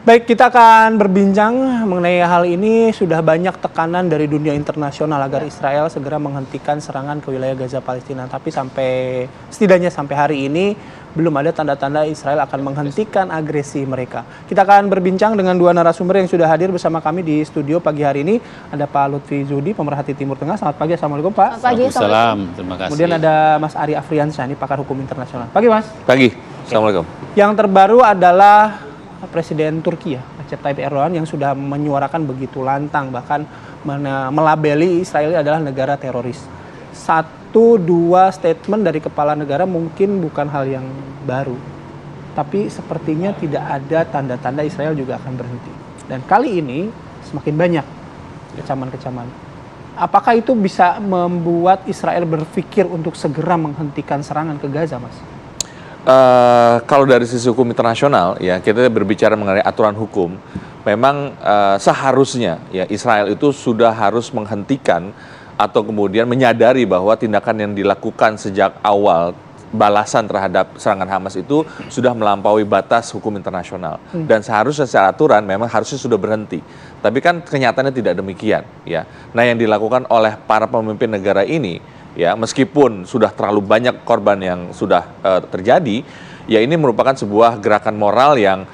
Baik, kita akan berbincang mengenai hal ini. Sudah banyak tekanan dari dunia internasional agar Israel segera menghentikan serangan ke wilayah Gaza Palestina. Tapi setidaknya sampai hari ini belum ada tanda-tanda Israel akan menghentikan agresi mereka. Kita akan berbincang dengan dua narasumber yang sudah hadir bersama kami di studio pagi hari ini. Ada Pak Lutfi Zuhdi, pemerhati Timur Tengah. Selamat pagi, Assalamualaikum Pak. Selamat pagi, Assalamualaikum, terima kasih. Kemudian ada Mas Ari Afriansyah, ini pakar hukum internasional. Pagi Mas. Pagi, Assalamualaikum. Yang terbaru adalah Presiden Turki Recep Tayyip Erdogan yang sudah menyuarakan begitu lantang, bahkan melabeli Israel adalah negara teroris. Satu dua statement dari kepala negara mungkin bukan hal yang baru, tapi sepertinya tidak ada tanda-tanda Israel juga akan berhenti. Dan kali ini semakin banyak kecaman-kecaman. Apakah itu bisa membuat Israel berpikir untuk segera menghentikan serangan ke Gaza, Mas? Kalau dari sisi hukum internasional, ya kita berbicara mengenai aturan hukum, memang seharusnya ya Israel itu sudah harus menghentikan atau kemudian menyadari bahwa tindakan yang dilakukan sejak awal balasan terhadap serangan Hamas itu sudah melampaui batas hukum internasional dan seharusnya secara aturan memang harusnya sudah berhenti. Tapi kan kenyataannya tidak demikian, ya. Nah, yang dilakukan oleh para pemimpin negara ini, ya, meskipun sudah terlalu banyak korban yang sudah terjadi, ya ini merupakan sebuah gerakan moral yang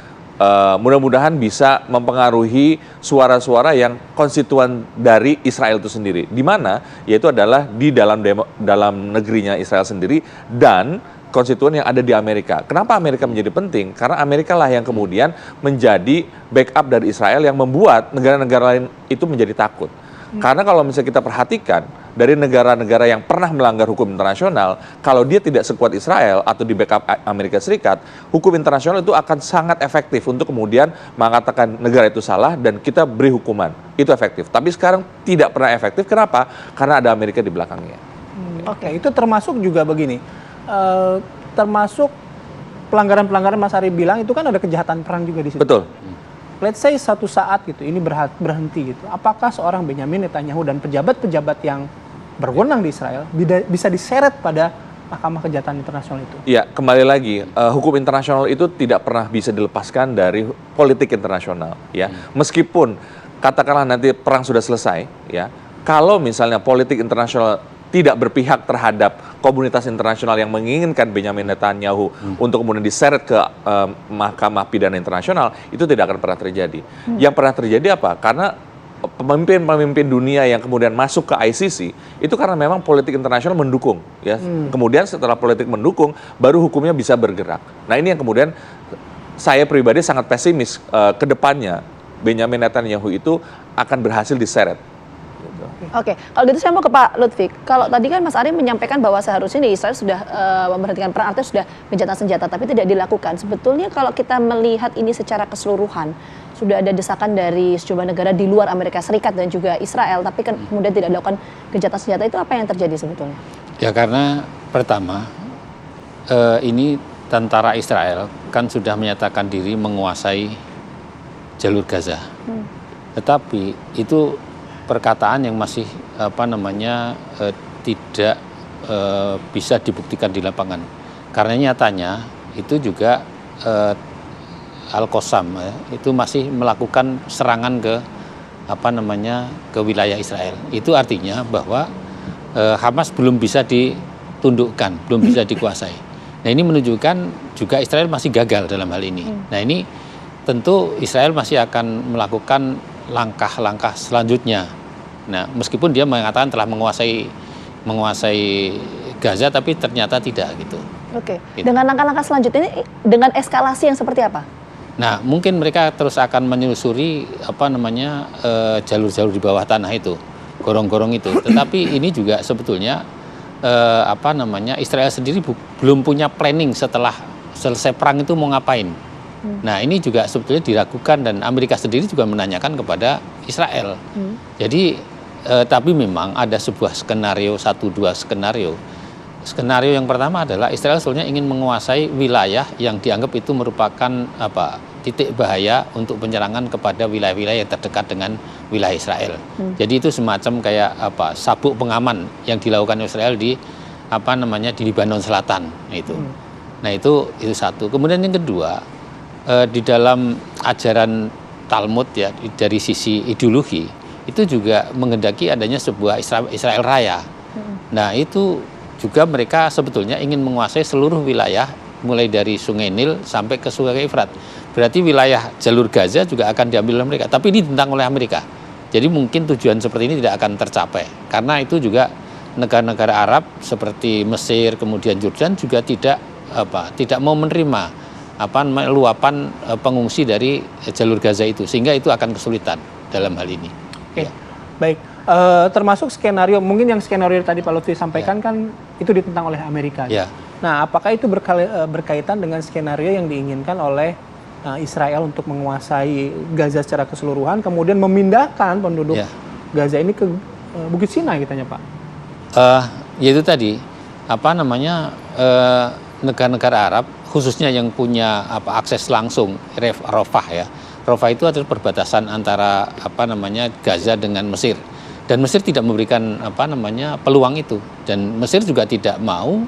mudah-mudahan bisa mempengaruhi suara-suara yang konstituen dari Israel itu sendiri, di mana yaitu adalah di dalam negerinya Israel sendiri dan konstituen yang ada di Amerika. Kenapa Amerika menjadi penting? Karena Amerika lah yang kemudian menjadi backup dari Israel yang membuat negara-negara lain itu menjadi takut. Karena kalau misalnya kita perhatikan dari negara-negara yang pernah melanggar hukum internasional, kalau dia tidak sekuat Israel atau di backup Amerika Serikat, hukum internasional itu akan sangat efektif untuk kemudian mengatakan negara itu salah dan kita beri hukuman. Itu efektif. Tapi sekarang tidak pernah efektif. Kenapa? Karena ada Amerika di belakangnya. Oke, itu termasuk juga begini. Termasuk pelanggaran-pelanggaran Mas Ari bilang itu kan ada kejahatan perang juga di situ. Betul. Let's say satu saat gitu ini berhenti gitu. Apakah seorang Benyamin Netanyahu dan pejabat-pejabat yang berwenang di Israel bisa diseret pada Mahkamah Kejahatan Internasional itu? Ya, kembali lagi, hukum internasional itu tidak pernah bisa dilepaskan dari politik internasional, ya. Meskipun katakanlah nanti perang sudah selesai, ya. Kalau misalnya politik internasional tidak berpihak terhadap komunitas internasional yang menginginkan Benyamin Netanyahu untuk kemudian diseret ke Mahkamah Pidana Internasional, itu tidak akan pernah terjadi. Yang pernah terjadi apa? Karena pemimpin-pemimpin dunia yang kemudian masuk ke ICC, itu karena memang politik internasional mendukung. Ya. Kemudian setelah politik mendukung, baru hukumnya bisa bergerak. Nah, ini yang kemudian saya pribadi sangat pesimis ke depannya Benyamin Netanyahu itu akan berhasil diseret. Oke, kalau gitu saya mau ke Pak Lutfi. Kalau tadi kan Mas Ari menyampaikan bahwa seharusnya Israel sudah memberhentikan perang, artinya sudah gencatan senjata, tapi tidak dilakukan. Sebetulnya kalau kita melihat ini secara keseluruhan, sudah ada desakan dari sejumlah negara di luar Amerika Serikat dan juga Israel, tapi kan kemudian tidak dilakukan gencatan senjata, itu apa yang terjadi sebetulnya? Ya karena pertama, ini tentara Israel kan sudah menyatakan diri menguasai jalur Gaza. Tetapi itu perkataan yang masih tidak bisa dibuktikan di lapangan. Karena nyatanya itu juga Al-Qassam itu masih melakukan serangan ke wilayah Israel. Itu artinya bahwa Hamas belum bisa ditundukkan, belum bisa dikuasai. Nah, ini menunjukkan juga Israel masih gagal dalam hal ini. Nah, ini tentu Israel masih akan melakukan langkah-langkah selanjutnya. Nah, meskipun dia mengatakan telah menguasai Gaza, tapi ternyata tidak gitu. Oke. Gitu. Dengan langkah-langkah selanjutnya ini dengan eskalasi yang seperti apa? Nah, mungkin mereka terus akan menyusuri jalur-jalur di bawah tanah itu, gorong-gorong itu. Tetapi ini juga sebetulnya Israel sendiri belum punya planning setelah selesai perang itu mau ngapain. Nah, ini juga sebetulnya diragukan dan Amerika sendiri juga menanyakan kepada Israel. Jadi, tapi memang ada sebuah skenario, 1-2 skenario. Skenario yang pertama adalah Israel sebetulnya ingin menguasai wilayah yang dianggap itu merupakan titik bahaya untuk penyerangan kepada wilayah-wilayah yang terdekat dengan wilayah Israel. Jadi itu semacam kayak sabuk pengaman yang dilakukan Israel di Lebanon Selatan itu. Nah, itu satu. Kemudian yang kedua, di dalam ajaran Talmud ya dari sisi ideologi itu juga menghendaki adanya sebuah Israel Raya. Nah itu juga mereka sebetulnya ingin menguasai seluruh wilayah mulai dari Sungai Nil sampai ke Sungai Efrat. Berarti wilayah jalur Gaza juga akan diambil oleh mereka. Tapi ini ditentang oleh Amerika. Jadi mungkin tujuan seperti ini tidak akan tercapai. Karena itu juga negara-negara Arab seperti Mesir kemudian Jordan juga tidak mau menerima luapan pengungsi dari jalur Gaza itu, sehingga itu akan kesulitan dalam hal ini. Oke, baik. Termasuk skenario, mungkin yang skenario tadi Pak Lutfi sampaikan kan itu ditentang oleh Amerika. Ya. Nah, apakah itu berkaitan dengan skenario yang diinginkan oleh Israel untuk menguasai Gaza secara keseluruhan, kemudian memindahkan penduduk Gaza ini ke Bukit Sinai katanya Pak? Yaitu tadi negara-negara Arab khususnya yang punya akses langsung Rafah ya. Rafah itu adalah perbatasan antara Gaza dengan Mesir. Dan Mesir tidak memberikan peluang itu, dan Mesir juga tidak mau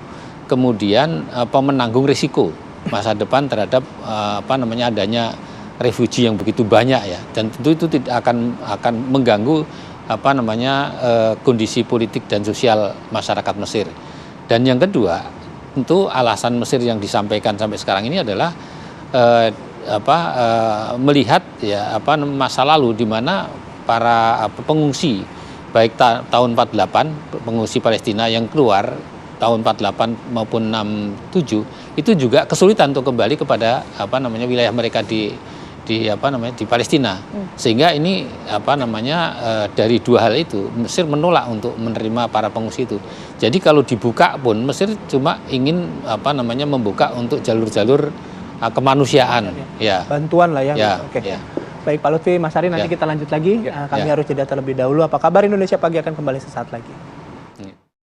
kemudian menanggung risiko masa depan terhadap adanya refugi yang begitu banyak ya, dan tentu itu tidak akan mengganggu kondisi politik dan sosial masyarakat Mesir. Dan yang kedua, tentu alasan Mesir yang disampaikan sampai sekarang ini adalah melihat ya masa lalu di mana para pengungsi baik tahun 48 pengungsi Palestina yang keluar tahun 48 maupun 67 itu juga kesulitan untuk kembali kepada wilayah mereka di Palestina. Sehingga ini dari dua hal itu Mesir menolak untuk menerima para pengungsi itu. Jadi kalau dibuka pun Mesir cuma ingin membuka untuk jalur-jalur kemanusiaan ya. Bantuan lah ya. Oke. Ya. Baik Pak Lutfi, Mas Ari, nanti kita lanjut lagi. Kami harus jeda terlebih dahulu. Apa kabar Indonesia Pagi akan kembali sesaat lagi.